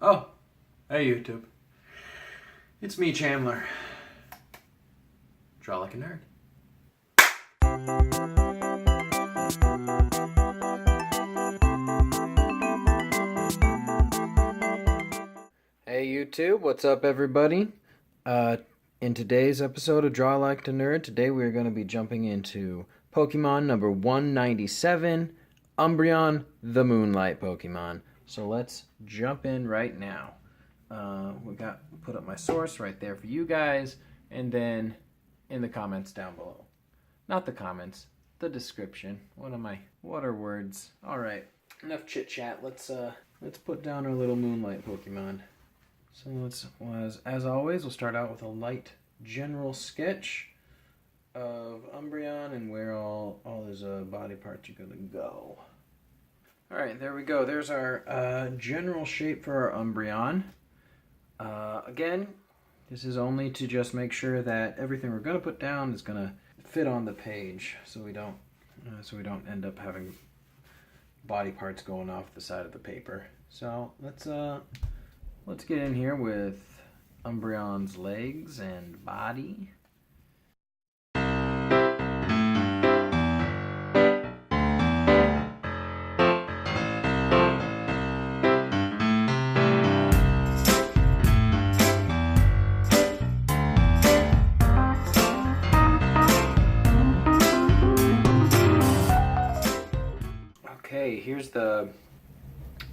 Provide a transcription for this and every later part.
Oh, hey YouTube. It's me, Chandler. Draw like a nerd. Hey YouTube, what's up everybody? In today's episode of Draw Like a Nerd, today we're going to be jumping into Pokemon number 197, Umbreon, the Moonlight Pokemon. So let's jump in right now. Put up my source right there for you guys, and then in the comments down below. Not the comments, the description. What are words? All right, enough chit chat. Let's put down our little Moonlight Pokemon. So as always, we'll start out with a light general sketch of Umbreon and where all his body parts are gonna go. All right, there we go. There's our general shape for our Umbreon. Again, this is only to just make sure that everything we're gonna put down is gonna fit on the page, so we don't end up having body parts going off the side of the paper. So let's get in here with Umbreon's legs and body. Okay, here's the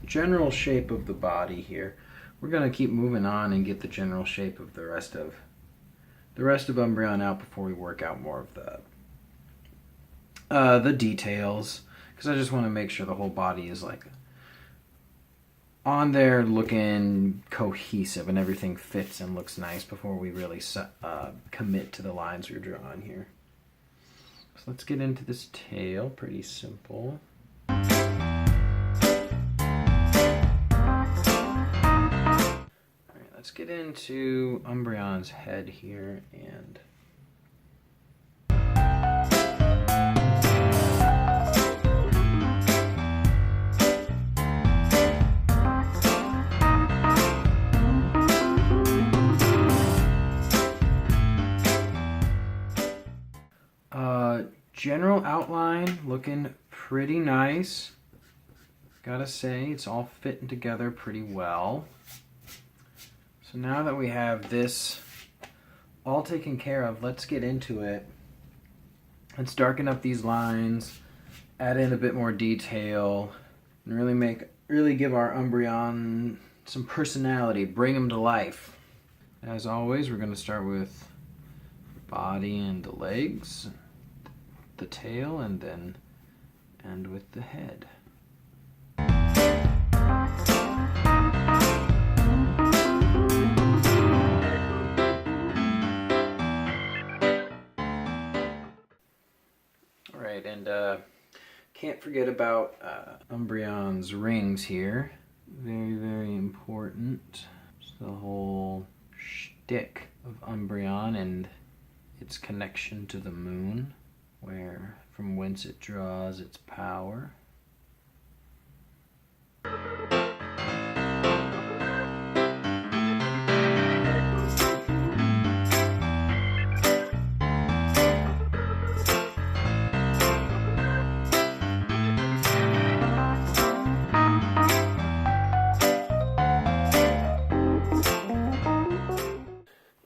general shape of the body here. We're going to keep moving on and get the general shape of the rest of Umbreon out before we work out more of the details, because I just want to make sure the whole body is like on there looking cohesive and everything fits and looks nice before we really commit to the lines we're drawing here. So let's get into this tail. Pretty simple. Let's get into Umbreon's head here and general outline looking pretty nice. Gotta say, it's all fitting together pretty well. So now that we have this all taken care of, let's get into it. Let's darken up these lines, add in a bit more detail, and really give our Umbreon some personality, bring him to life. As always, we're going to start with the body and the legs, the tail, and then end with the head. Alright, and can't forget about Umbreon's rings here. Very, very important. It's the whole shtick of Umbreon and its connection to the moon, from whence it draws its power.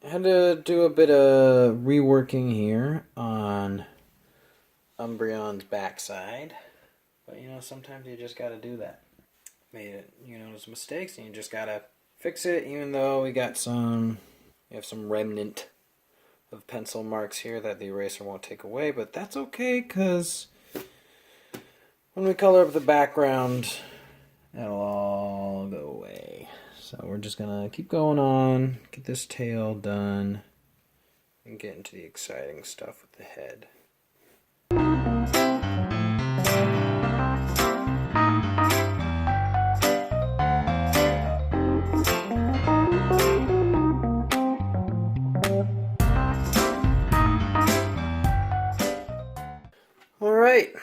I had to do a bit of reworking here on Umbreon's backside, but sometimes you just gotta do that. There's mistakes and you just gotta fix it, even though we have some remnant of pencil marks here that the eraser won't take away, but that's okay, because when we color up the background, that'll all go away. So we're just gonna keep going on, get this tail done, and get into the exciting stuff with the head. Alright,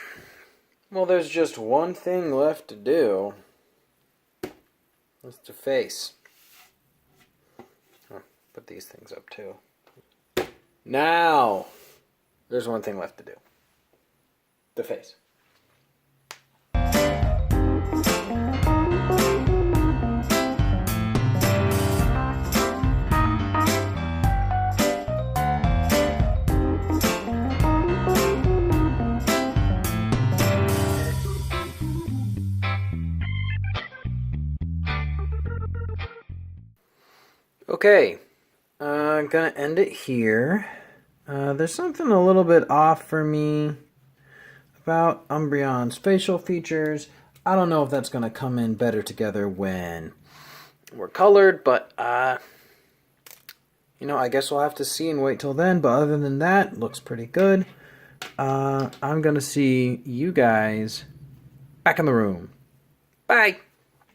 well there's just one thing left to do. That's the face. Oh, put these things up too. Now, there's one thing left to do. The face. Okay, I'm gonna end it here. There's something a little bit off for me about Umbreon's facial features. I don't know if that's gonna come in better together when we're colored, but you know, I guess we'll have to see and wait till then. But other than that, looks pretty good. I'm gonna see you guys back in the room. Bye!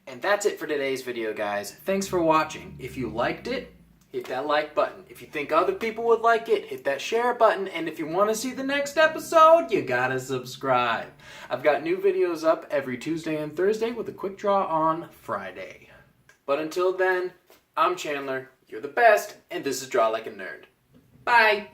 And that's it for today's video, guys. Thanks for watching. If you liked it, hit that like button. If you think other people would like it, hit that share button. And if you want to see the next episode, you gotta subscribe. I've got new videos up every Tuesday and Thursday with a quick draw on Friday. But until then, I'm Chandler, you're the best, and this is Draw Like a Nerd. Bye!